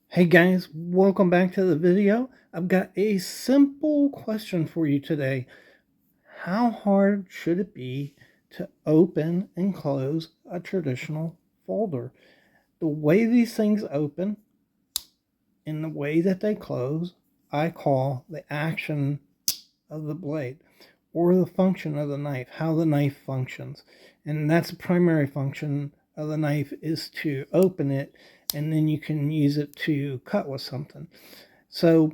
Hey guys, welcome back to the video. I've got a simple question for you today. How hard should it be to open and close a traditional folder? The way these things open and the way that they close, I call the action of the blade or the function of the knife, how the knife functions. And that's the primary function of the knife, is to open it, and then you can use it to cut with something. So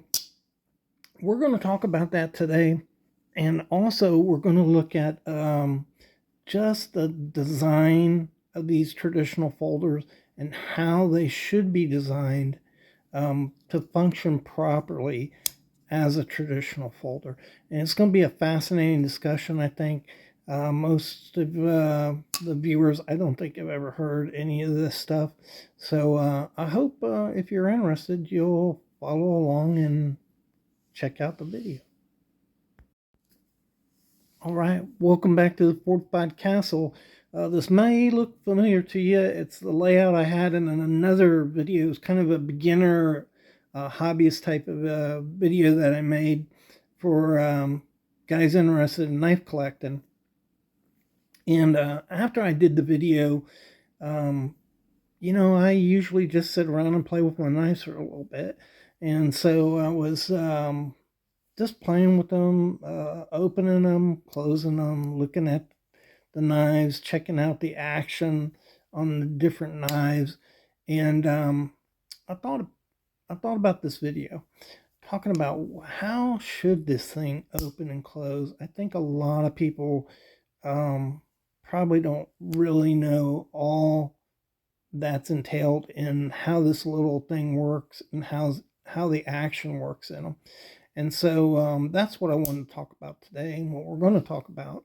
we're going to talk about that today. And also we're going to look at just the design of these traditional folders and how they should be designed to function properly as a traditional folder. And it's going to be a fascinating discussion, I think. Most of the viewers, I don't think have ever heard any of this stuff. So I hope if you're interested, you'll follow along and check out the video. All right, welcome back to the Fortified Castle. This may look familiar to you. It's the layout I had in another video. It's kind of a beginner hobbyist type of video that I made for guys interested in knife collecting. And after I did the video, I usually just sit around and play with my knives for a little bit. And so I was just playing with them, opening them, closing them, looking at the knives, checking out the action on the different knives. And I thought about this video, talking about how should this thing open and close. I think a lot of people probably don't really know all that's entailed in how this little thing works and how the action works in them. And so that's what I want to talk about today and what we're going to talk about.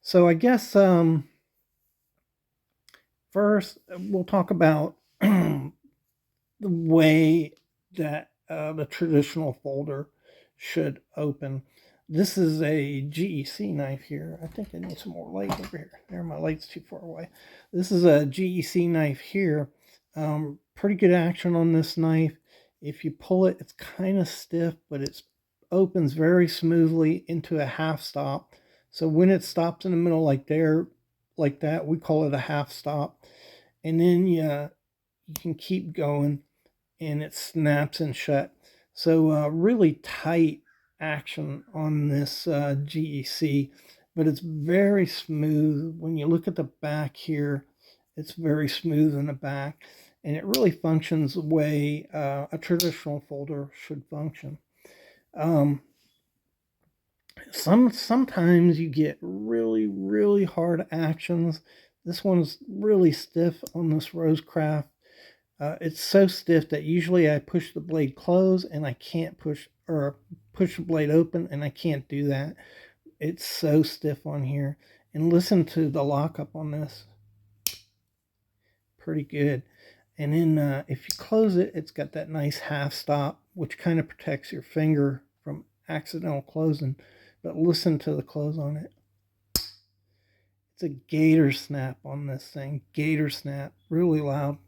So I guess first we'll talk about the way that the traditional folder should open. This is a GEC knife here. I think I need some more light over here. There, my light's too far away. This is a GEC knife here. Pretty good action on this knife. If you pull it, it's kind of stiff, but it opens very smoothly into a half stop. So when it stops in the middle like that, we call it a half stop. And then you can keep going and it snaps and shut. So really tight action on this GEC, but it's very smooth. When you look at the back here, it's very smooth in the back, and it really functions the way a traditional folder should function. Sometimes you get really hard actions. This one's really stiff on this Rosecraft. It's so stiff that usually I push the blade close and I can't push the blade open, and I can't do that. It's so stiff on here. And listen to the lockup on this. Pretty good. And then if you close it, it's got that nice half stop, which kind of protects your finger from accidental closing. But listen to the close on it. It's a gator snap on this thing. Gator snap. Really loud.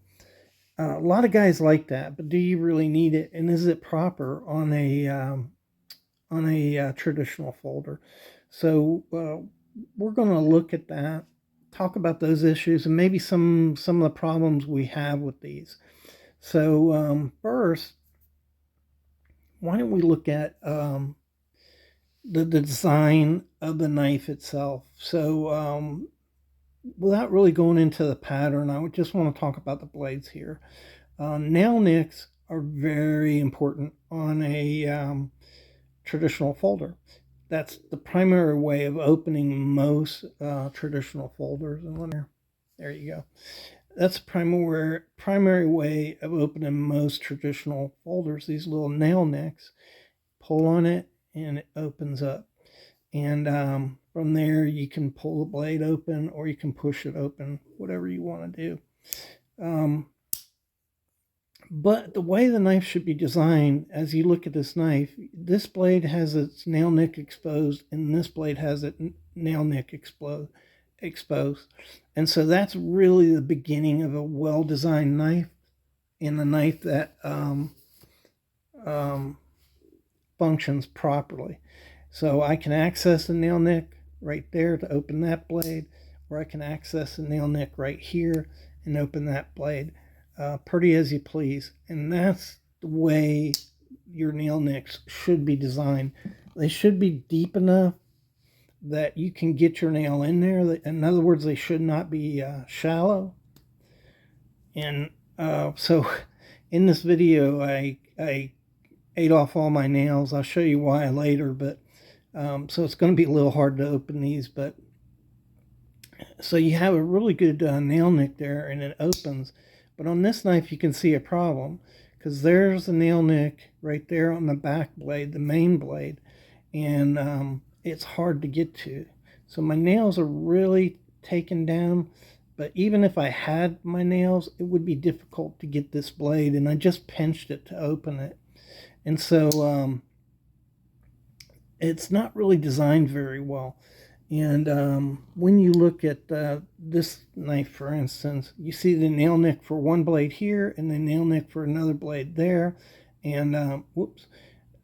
A lot of guys like that, but do you really need it? And is it proper on a traditional folder? So we're going to look at that, talk about those issues, and maybe some of the problems we have with these. So first, why don't we look at the design of the knife itself? So without really going into the pattern, I would just want to talk about the blades here. Nail nicks are very important on a traditional folder. That's the primary way of opening most traditional folders. And there you go. That's the primary way of opening most traditional folders. These little nail nicks, pull on it and it opens up. And from there, you can pull the blade open or you can push it open, whatever you want to do. But the way the knife should be designed, as you look at this knife, this blade has its nail nick exposed and this blade has its nail nick exposed. And so that's really the beginning of a well-designed knife, and a knife that um, functions properly. So I can access the nail nick right there to open that blade, or I can access the nail nick right here and open that blade, pretty as you please. And that's the way your nail nicks should be designed. They should be deep enough that you can get your nail in there. In other words, they should not be shallow. And so in this video, I ate off all my nails. I'll show you why later, but so it's going to be a little hard to open these. But so you have a really good nail nick there, and it opens. But on this knife, you can see a problem, because there's the nail nick right there on the back blade, the main blade, and it's hard to get to. So my nails are really taken down, but even if I had my nails, it would be difficult to get this blade, and I just pinched it to open it. And so it's not really designed very well. And when you look at this knife, for instance, you see the nail nick for one blade here and the nail nick for another blade there, and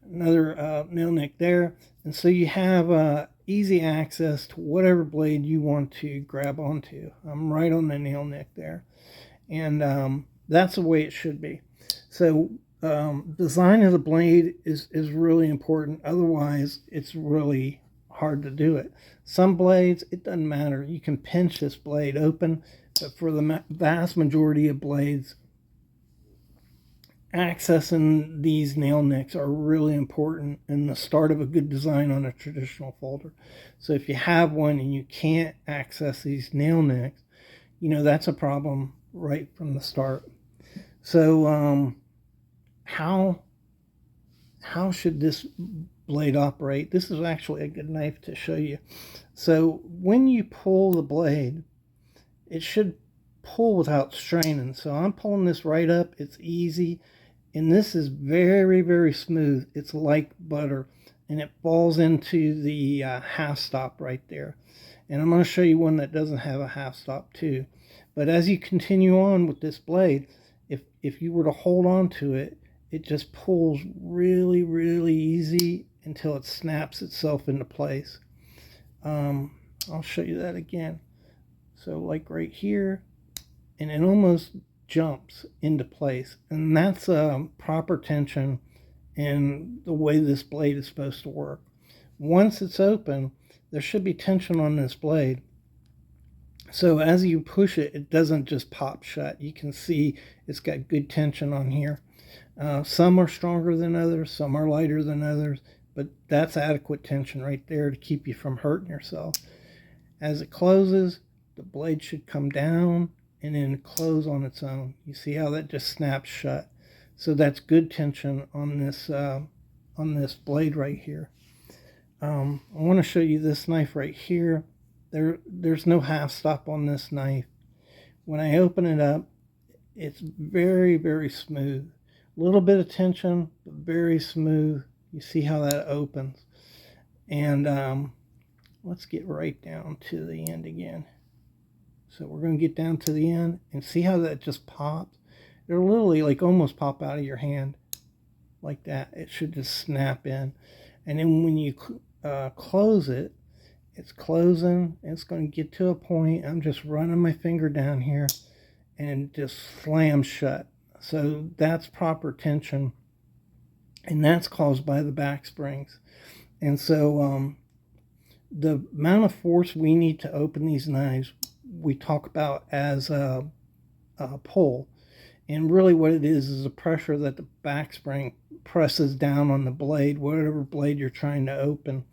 another nail nick there. And so you have easy access to whatever blade you want to grab onto. I'm right on the nail nick there. And that's the way it should be. So design of the blade is really important. Otherwise, it's really hard to do it. Some blades, it doesn't matter. You can pinch this blade open, but for the vast majority of blades, accessing these nail nicks are really important in the start of a good design on a traditional folder. So if you have one and you can't access these nail nicks, that's a problem right from the start. So how should this blade operate? This is actually a good knife to show you. So when you pull the blade, it should pull without straining. So I'm pulling this right up. It's easy. And this is very, very smooth. It's like butter. And it falls into the half stop right there. And I'm going to show you one that doesn't have a half stop too. But as you continue on with this blade, if you were to hold on to it, it just pulls really, really easy until it snaps itself into place. I'll show you that again. So like right here, and it almost jumps into place. And that's proper tension and the way this blade is supposed to work. Once it's open, there should be tension on this blade. So as you push it, it doesn't just pop shut. You can see it's got good tension on here. Some are stronger than others, some are lighter than others, but that's adequate tension right there to keep you from hurting yourself. As it closes, the blade should come down and then close on its own. You see how that just snaps shut. So that's good tension on this blade right here. I want to show you this knife right here. There's no half stop on this knife. When I open it up, it's very, very smooth. A little bit of tension, but very smooth. You see how that opens. And let's get right down to the end again. So we're going to get down to the end and see how that just pops. It'll literally like almost pop out of your hand like that. It should just snap in. And then when you close it, it's closing. It's going to get to a point. I'm just running my finger down here and just slam shut. So that's proper tension, and that's caused by the back springs. And so the amount of force we need to open these knives, we talk about as a pull. And really what it is a pressure that the back spring presses down on the blade, whatever blade you're trying to open.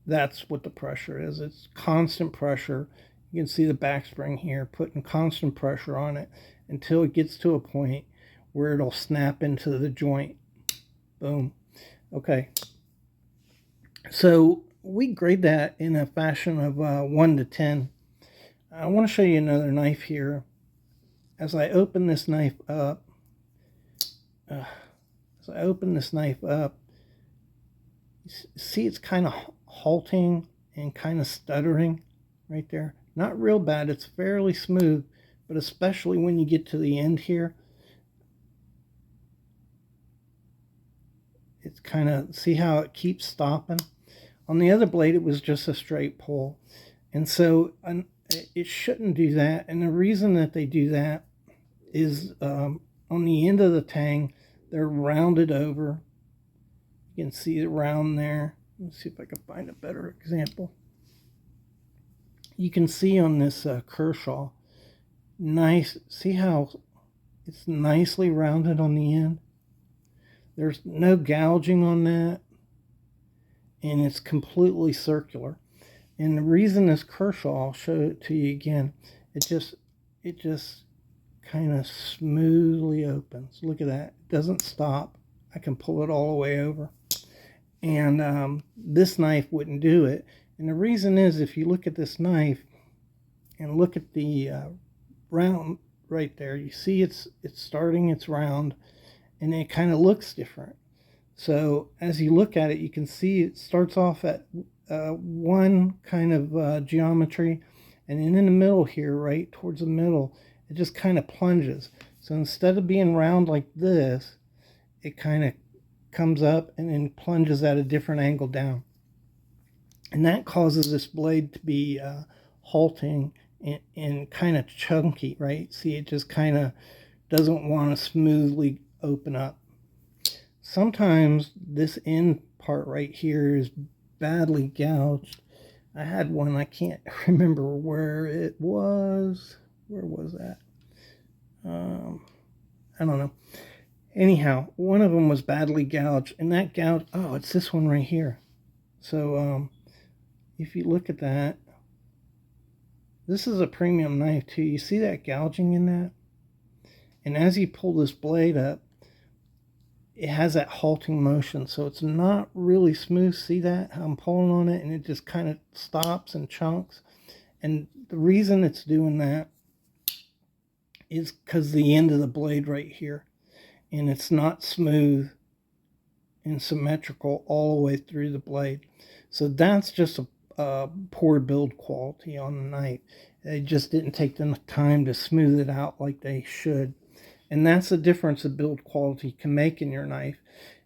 That's what the pressure is. It's constant pressure. You can see the back spring here putting constant pressure on it until it gets to a point where it'll snap into the joint. Boom. Okay. So we grade that in a fashion of 1 to 10. I want to show you another knife here. As I open this knife up, you see it's kind of halting and kind of stuttering right there. Not real bad, it's fairly smooth, but especially when you get to the end here, it's kind of, see how it keeps stopping? On the other blade, it was just a straight pull. And so it shouldn't do that. And the reason that they do that is on the end of the tang, they're rounded over. You can see it round there. Let's see if I can find a better example. You can see on this Kershaw, nice, see how it's nicely rounded on the end? There's no gouging on that, and it's completely circular. And the reason this Kershaw, I'll show it to you again, it just kind of smoothly opens. Look at that. It doesn't stop. I can pull it all the way over. And this knife wouldn't do it. And the reason is, if you look at this knife and look at the round right there, you see it's starting its round, and it kind of looks different. So as you look at it, you can see it starts off at one kind of geometry, and then in the middle here, right towards the middle, it just kind of plunges. So instead of being round like this, it kind of comes up and then plunges at a different angle down. And that causes this blade to be halting and kind of chunky, right? See, it just kind of doesn't want to smoothly open up. Sometimes this end part right here is badly gouged. I had one, I can't remember where it was. Where was that? I don't know. Anyhow, one of them was badly gouged, and that gouge, oh, it's this one right here. So if you look at that, this is a premium knife too. You see that gouging in that? And as you pull this blade up, it has that halting motion, so it's not really smooth. See that? I'm pulling on it and it just kind of stops and chunks. And the reason it's doing that is because the end of the blade right here, and it's not smooth and symmetrical all the way through the blade. So that's just a poor build quality on the knife. They just didn't take the time to smooth it out like they should. And that's the difference a build quality can make in your knife.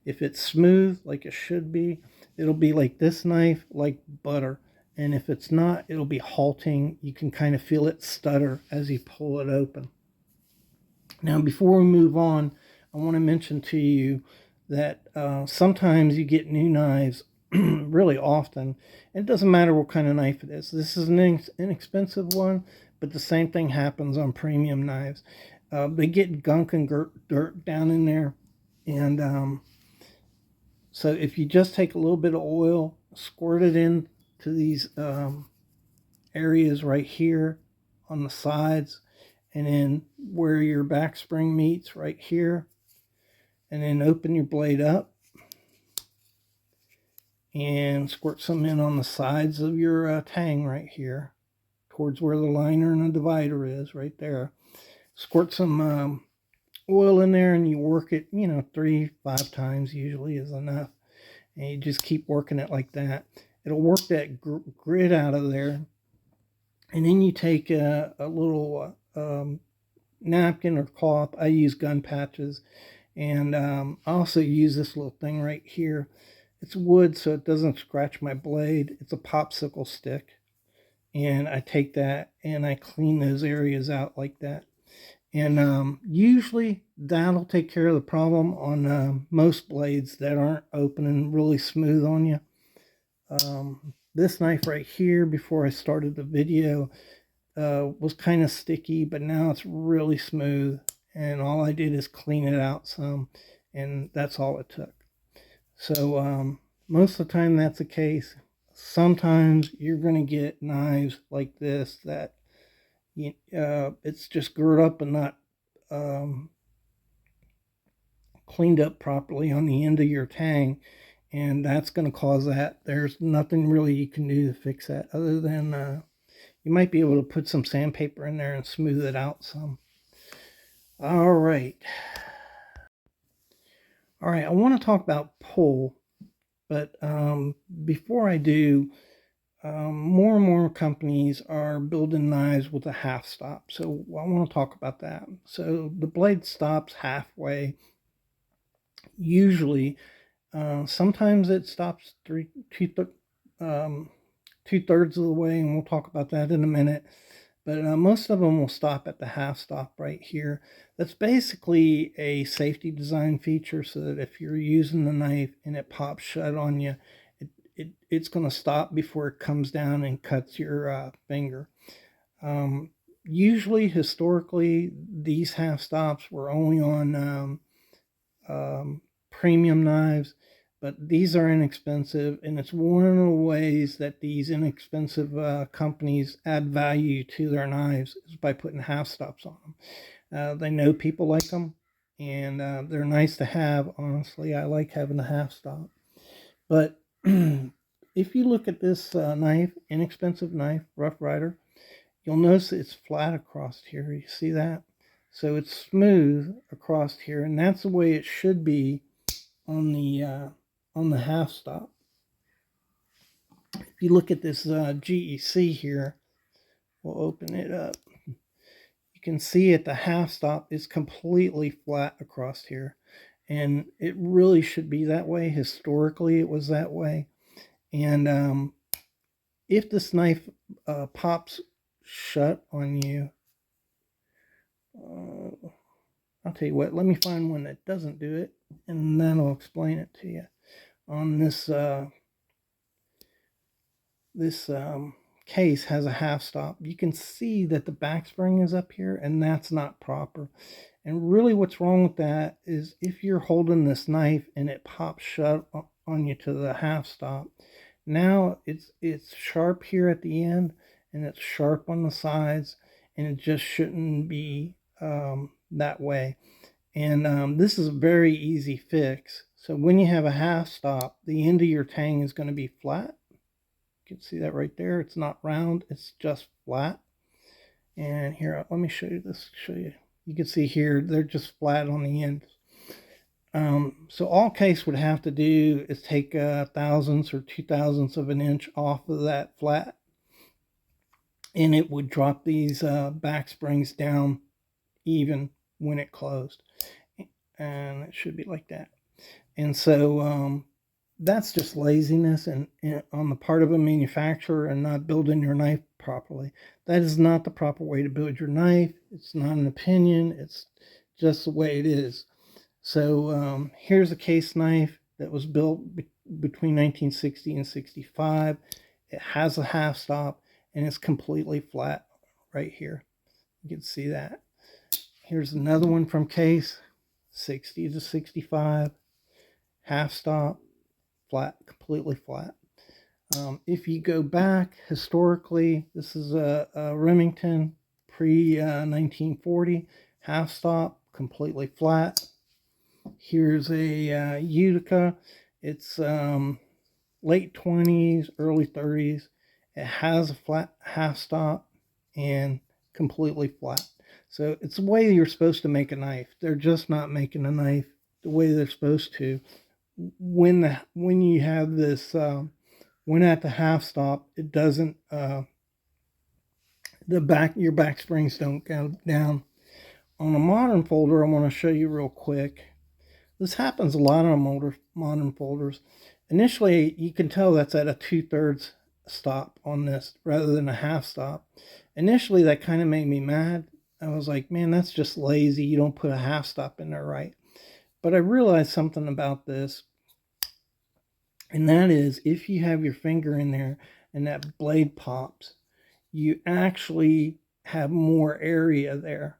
If it's smooth like it should be, it'll be like this knife, like butter. And if it's not, it'll be halting. You can kind of feel it stutter as you pull it open. Now, before we move on, I want to mention to you that sometimes you get new knives really often. It doesn't matter what kind of knife it is. This is an inexpensive one, but the same thing happens on premium knives. They get gunk and dirt down in there. And so if you just take a little bit of oil, squirt it in to these areas right here on the sides, and then where your back spring meets right here, and then open your blade up and squirt some in on the sides of your tang right here towards where the liner and the divider is right there. Squirt some oil in there, and you work it, 3-5 times usually is enough, and you just keep working it like that. It'll work that grit out of there, and then you take a little napkin or cloth. I use gun patches, and I also use this little thing right here. It's wood, so it doesn't scratch my blade. It's a popsicle stick, and I take that and I clean those areas out like that. And usually that'll take care of the problem on most blades that aren't opening really smooth on you. This knife right here, before I started the video, was kind of sticky, but now it's really smooth. And all I did is clean it out some, and that's all it took. So most of the time that's the case. Sometimes you're going to get knives like this that it's just girt up and not cleaned up properly on the end of your tang, and that's going to cause that. There's nothing really you can do to fix that other than you might be able to put some sandpaper in there and smooth it out some. All right, I want to talk about pull, but before I do, more and more companies are building knives with a half stop. So I want to talk about that. So the blade stops halfway. Usually, sometimes it stops um, 2/3 of the way, and we'll talk about that in a minute. But most of them will stop at the half stop right here. That's basically a safety design feature so that if you're using the knife and it pops shut on you, it's going to stop before it comes down and cuts your finger. Um, Usually, historically, these half stops were only on um, premium knives, but these are inexpensive, and it's one of the ways that these inexpensive companies add value to their knives is by putting half stops on them. They know people like them, and they're nice to have. Honestly, I like having a half stop. But if you look at this knife, inexpensive knife, Rough Rider, you'll notice it's flat across here. You see that? So it's smooth across here, and that's the way it should be on the half stop. If you look at this GEC here, we'll open it up. You can see at the half stop is completely flat across here, and it really should be that way. Historically, it was that way, and if this knife pops shut on you, I'll tell you what, let me find one that doesn't do it, and then I'll explain it to you. On this case has a half stop. You can see that the back spring is up here, and that's not proper. And really what's wrong with that is if you're holding this knife and it pops shut on you to the half stop, now it's sharp here at the end, and it's sharp on the sides, and it just shouldn't be that way. And this is a very easy fix. So when you have a half stop, the end of your tang is going to be flat. You can see that right there. It's not round, it's just flat. And here, let me show you this. You can see here, they're just flat on the ends. So all case would have to do is take thousandths or 2/1000ths of an inch off of that flat, and it would drop these back springs down even when it closed. And it should be like that. And so that's just laziness and on the part of a manufacturer and not building your knife properly. That is not the proper way to build your knife. It's not an opinion. It's just the way it is. So here's a case knife that was built between 1960 and 65. It has a half stop, and it's completely flat right here. You can see that. Here's another one from case 60 to 65, half stop, flat, completely flat. If you go back historically, this is a Remington pre 1940, half stop, completely flat. Here's a Utica. It's late 20s, early 30s. It has a flat half stop and completely flat. So it's the way you're supposed to make a knife. They're just not making a knife the way they're supposed to. When you have this when at the half stop, it doesn't your back springs don't go down. On a modern folder, I want to show you real quick. This happens a lot on modern folders. Initially, you can tell that's at a 2/3 stop on this rather than a half stop. Initially, that kind of made me mad. I was like, man, that's just lazy. You don't put a half stop in there right. But I realized something about this, and that is if you have your finger in there and that blade pops, you actually have more area there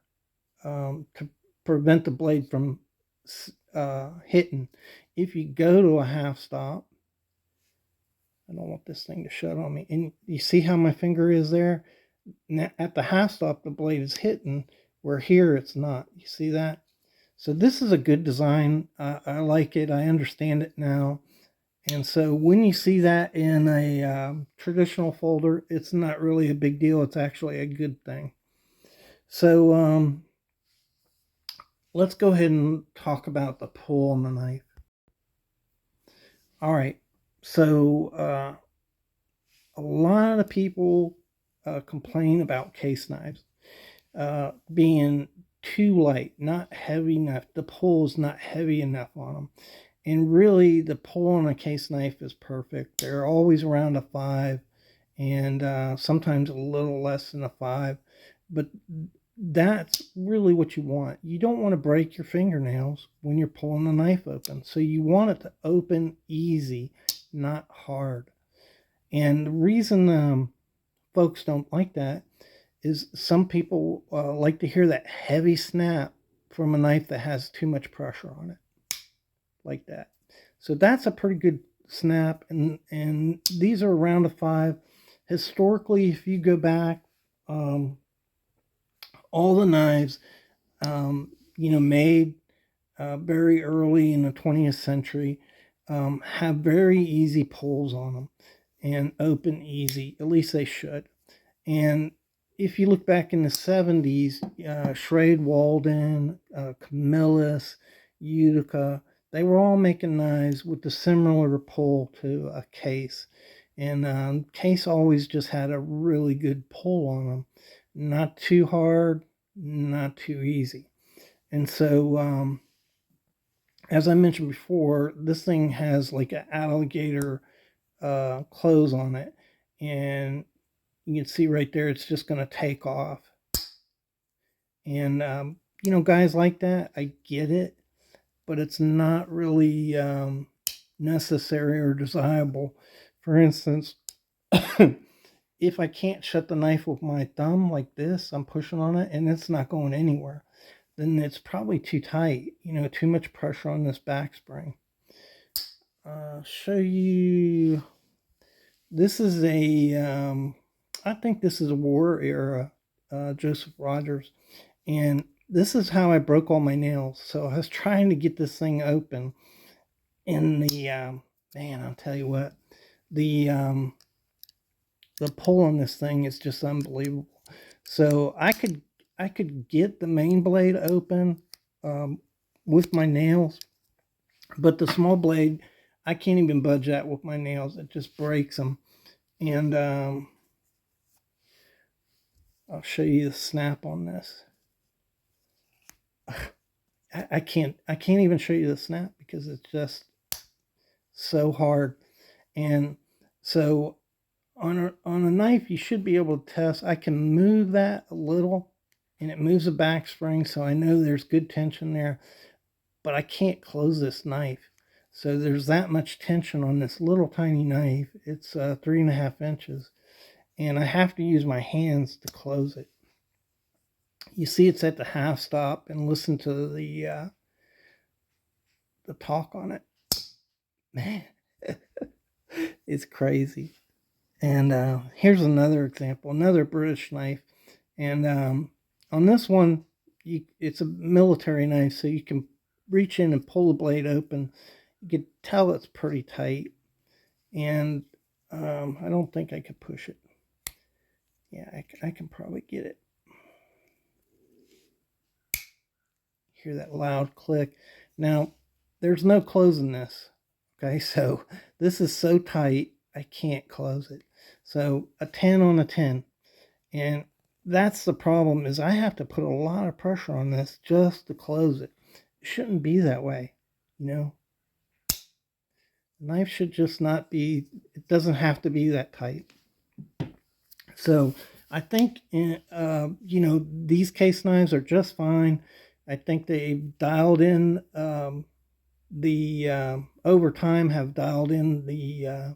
to prevent the blade from hitting. If you go to a half stop, I don't want this thing to shut on me. And you see how my finger is there? Now, at the half stop, the blade is hitting, where here it's not. You see that? So this is a good design. I like it. I understand it now. And so when you see that in a traditional folder, it's not really a big deal. It's actually a good thing. So let's go ahead and talk about the pull on the knife. All right. So a lot of people complain about case knives being too light, not heavy enough. The pull is not heavy enough on them. And really, the pull on a case knife is perfect. They're always around a 5, and sometimes a little less than a 5. But that's really what you want. You don't want to break your fingernails when you're pulling the knife open. So you want it to open easy, not hard. And the reason folks don't like that is some people like to hear that heavy snap from a knife that has too much pressure on it, like that. So that's a pretty good snap, and these are around a 5. Historically, if you go back, all the knives, made very early in the 20th century, have very easy pulls on them and open easy. At least they should. And if you look back in the 70s, Schrade Walden, Camillus, Utica, they were all making knives with a similar pull to a case. And case always just had a really good pull on them. Not too hard, not too easy. And so, as I mentioned before, this thing has like an alligator close on it. And you can see right there, it's just going to take off. And, guys like that, I get it, but it's not really necessary or desirable. For instance, if I can't shut the knife with my thumb like this, I'm pushing on it and it's not going anywhere, then it's probably too tight, too much pressure on this back spring. Show you, this is I think this is a war era Joseph Rogers, and this is how I broke all my nails. So I was trying to get this thing open, and man, I'll tell you what, the pull on this thing is just unbelievable. So I could get the main blade open with my nails, but the small blade, I can't even budge that with my nails. It just breaks them. And I'll show you the snap on this. I can't even show you the snap because it's just so hard. And so on a knife, you should be able to test. I can move that a little, and it moves the back spring, so I know there's good tension there. But I can't close this knife. So there's that much tension on this little tiny knife. It's 3.5 inches, and I have to use my hands to close it. You see it's at the half stop, and listen to the talk on it. Man, it's crazy. And here's another example, another British knife. And on this one, it's a military knife, so you can reach in and pull the blade open. You can tell it's pretty tight. And I don't think I could push it. Yeah, I can probably get it. Hear that loud click. Now, there's no closing this. Okay, so this is so tight, I can't close it. So a 10 on a 10. And that's the problem, is I have to put a lot of pressure on this just to close it. It shouldn't be that way, The knife should just not be, it doesn't have to be that tight. So I think, these case knives are just fine. I think they've dialed in over time have dialed in the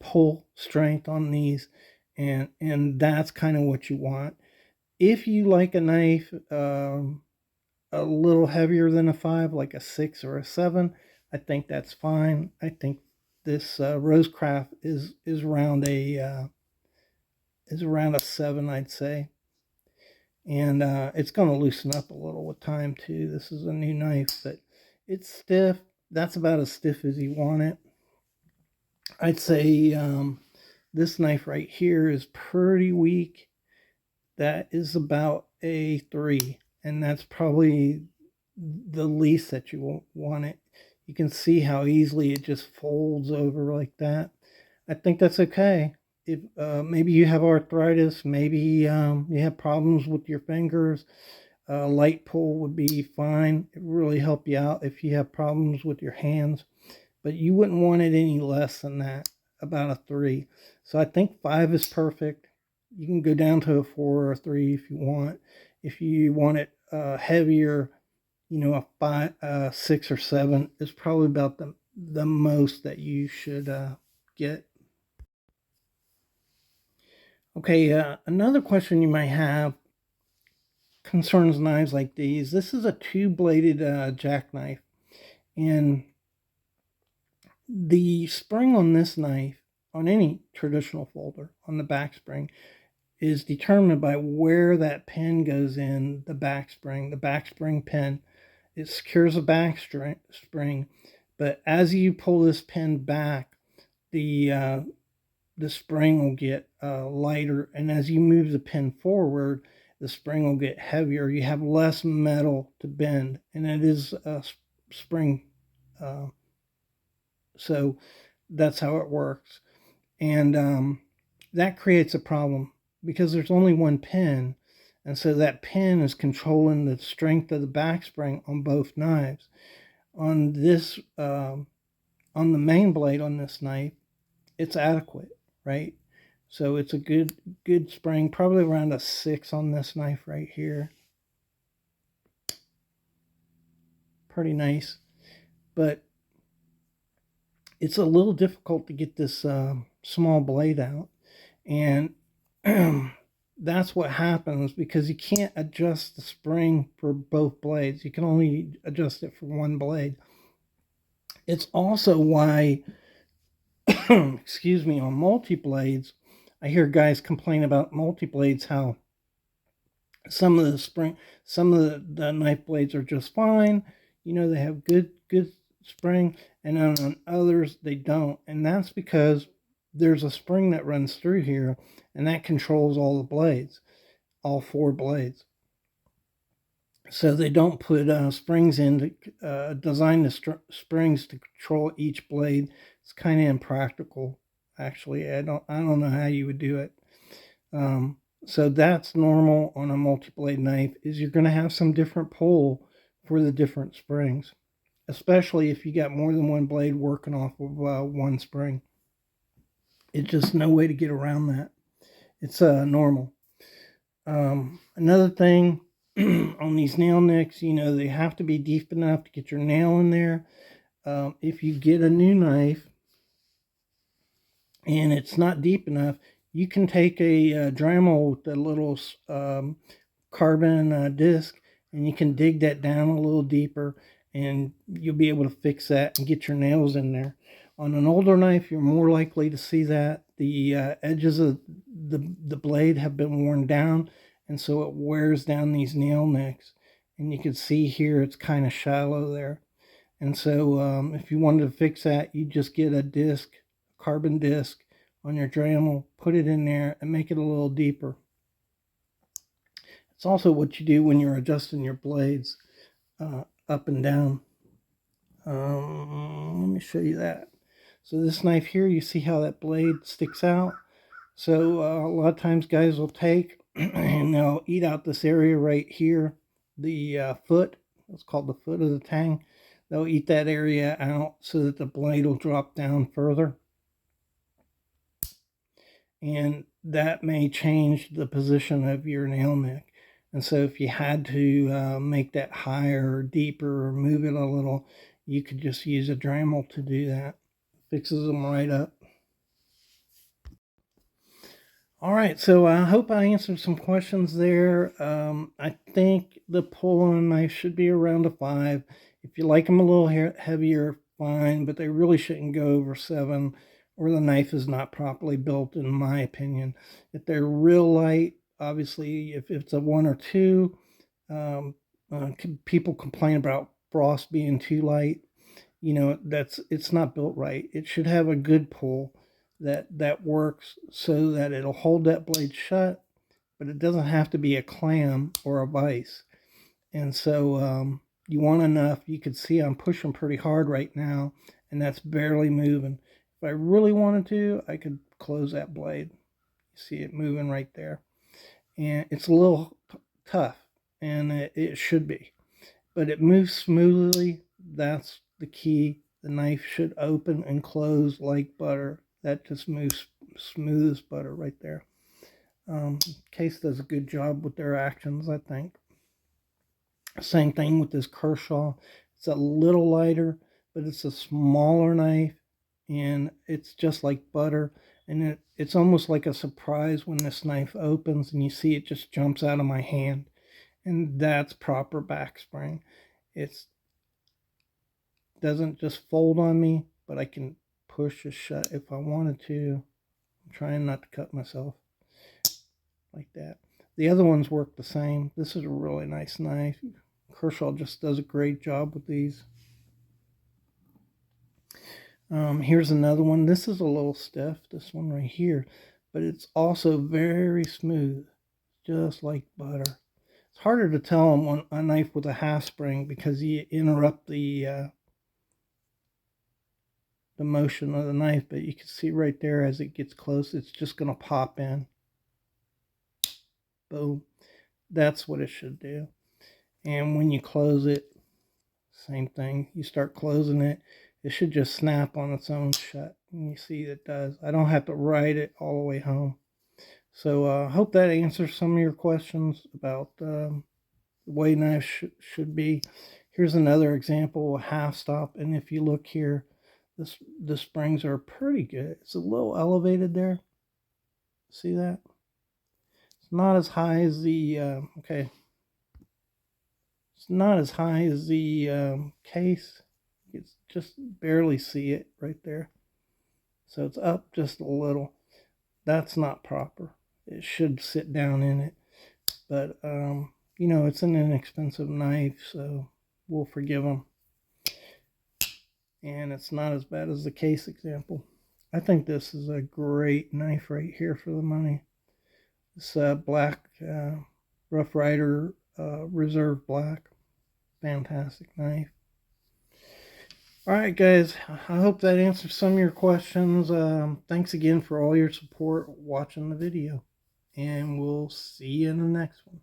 pull strength on these, and that's kind of what you want. If you like a knife a little heavier than a 5, like a 6 or a 7, I think that's fine. I think this Rosecraft is around a 7, I'd say. And it's going to loosen up a little with time too. This is a new knife, but it's stiff. That's about as stiff as you want it. I'd say this knife right here is pretty weak. That is about a 3, and that's probably the least that you want it. You can see how easily it just folds over like that. I think that's okay. If maybe you have arthritis, maybe you have problems with your fingers, a light pull would be fine. It would really help you out if you have problems with your hands, but you wouldn't want it any less than that, about a 3. So I think 5 is perfect. You can go down to a 4 or a 3 if you want. If you want it heavier, a 5, 6 or 7 is probably about the most that you should get. Okay, another question you might have concerns knives like these. This is a two-bladed jackknife, and the spring on this knife, on any traditional folder, on the back spring, is determined by where that pin goes in the back spring. The back spring pin, it secures the back spring, but as you pull this pin back, the spring will get lighter, and as you move the pin forward, the spring will get heavier. You have less metal to bend, and it is a spring, uh, so that's how it works. And that creates a problem because there's only one pin, and so that pin is controlling the strength of the back spring on both knives. On this, on the main blade on this knife, it's adequate, right? So it's a good spring, probably around a 6 on this knife right here. Pretty nice, but it's a little difficult to get this small blade out, and that's what happens because you can't adjust the spring for both blades. You can only adjust it for one blade. It's also why, excuse me, on multi blades, I hear guys complain about multi blades how some of the knife blades are just fine. They have good spring, and then on others they don't, and that's because there's a spring that runs through here, and that controls all the blades, all 4 blades. So they don't put springs in to design the springs to control each blade. It's kind of impractical, actually. I don't know how you would do it. So that's normal on a multi-blade knife. Is you're going to have some different pull for the different springs, especially if you got more than one blade working off of one spring. It's just no way to get around that. It's normal. Another thing on these nail nicks, they have to be deep enough to get your nail in there. If you get a new knife and it's not deep enough, you can take a Dremel with a little carbon disc, and you can dig that down a little deeper, and you'll be able to fix that and get your nails in there. On an older knife, you're more likely to see that the edges of the blade have been worn down, and so it wears down these nail nicks. And you can see here it's kind of shallow there. And so if you wanted to fix that, you just get a disc, carbon disc on your Dremel, put it in there, and make it a little deeper. It's also what you do when you're adjusting your blades up and down. Let me show you that. So this knife here, you see how that blade sticks out? So a lot of times guys will take and they'll eat out this area right here, the foot. It's called the foot of the tang. They'll eat that area out so that the blade will drop down further. And that may change the position of your nail nick. And so if you had to make that higher or deeper or move it a little, you could just use a Dremel to do that. Fixes them right up. All right, so I hope I answered some questions there. I think the pull on a knife should be around a 5. If you like them a little heavier, fine, but they really shouldn't go over 7, or the knife is not properly built, in my opinion. If they're real light, obviously, if it's a 1 or 2, people complain about frost being too light. It's not built right. It should have a good pull that works so that it'll hold that blade shut, but it doesn't have to be a clam or a vise. And so you want enough. You can see I'm pushing pretty hard right now, and that's barely moving. If I really wanted to, I could close that blade. You see it moving right there. And it's a little tough, and it should be. But it moves smoothly. That's the key. The knife should open and close like butter. That just moves smooth as butter right there. Case does a good job with their actions, I think. Same thing with this Kershaw. It's a little lighter, but it's a smaller knife, and it's just like butter. And it's almost like a surprise when this knife opens and you see it just jumps out of my hand. And that's proper back spring. It doesn't just fold on me, but I can push it shut if I wanted to. I'm trying not to cut myself like that. The other ones work the same. This is a really nice knife. Kershaw just does a great job with these. Here's another one. This is a little stiff, this one right here, but it's also very smooth, just like butter. It's harder to tell on a knife with a half spring because you interrupt the motion of the knife, but you can see right there as it gets close, it's just going to pop in. Boom. That's what it should do. And when you close it, same thing. You start closing it, it should just snap on its own shut. And you see it does. I don't have to ride it all the way home. So I hope that answers some of your questions about the way knives should be. Here's another example, a half stop. And if you look here, the springs are pretty good. It's a little elevated there. See that? It's not as high as the, okay. It's not as high as the case. You can just barely see it right there. So it's up just a little. That's not proper. It should sit down in it. But, you know, it's an inexpensive knife, so we'll forgive them. And it's not as bad as the case example. I think this is a great knife right here for the money. This black Rough Rider Reserve Black. Fantastic knife. Alright guys, I hope that answers some of your questions. Thanks again for all your support watching the video. And we'll see you in the next one.